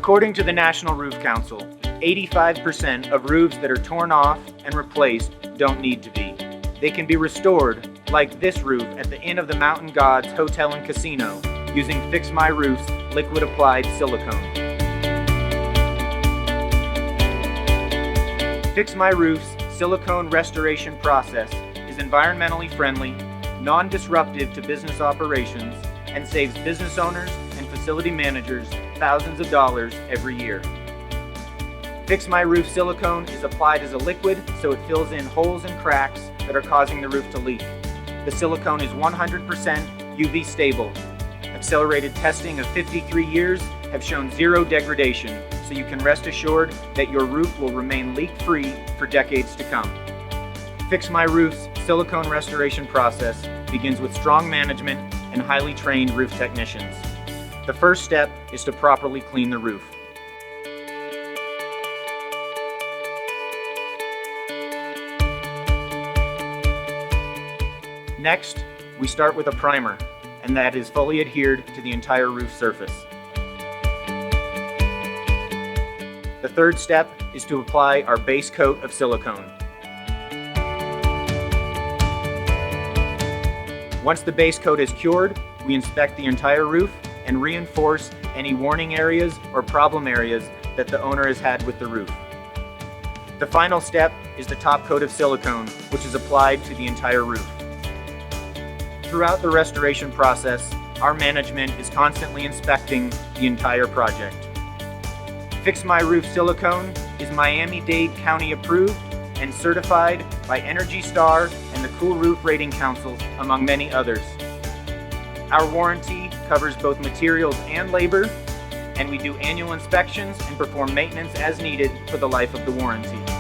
According to the National Roof Council, 85% of roofs that are torn off and replaced don't need to be. They can be restored, like this roof at the Inn of the Mountain Gods Hotel and Casino, using Fix My Roof's liquid applied silicone. Fix My Roof's silicone restoration process is environmentally friendly, non-disruptive to business operations, and saves business owners and facility managers thousands of dollars every year. Fix My Roof silicone is applied as a liquid so it fills in holes and cracks that are causing the roof to leak. The silicone is 100% UV stable. Accelerated testing of 53 years have shown zero degradation, so you can rest assured that your roof will remain leak-free for decades to come. Fix My Roof's silicone restoration process begins with strong management and highly trained roof technicians. The first step is to properly clean the roof. Next, we start with a primer, and that is fully adhered to the entire roof surface. The third step is to apply our base coat of silicone. Once the base coat is cured, we inspect the entire roof and reinforce any warning areas or problem areas that the owner has had with the roof. The final step is the top coat of silicone, which is applied to the entire roof. Throughout the restoration process, our management is constantly inspecting the entire project. Fix My Roof silicone is Miami-Dade County approved and certified by Energy Star and the Cool Roof Rating Council, among many others. Our warranty covers both materials and labor, and we do annual inspections and perform maintenance as needed for the life of the warranty.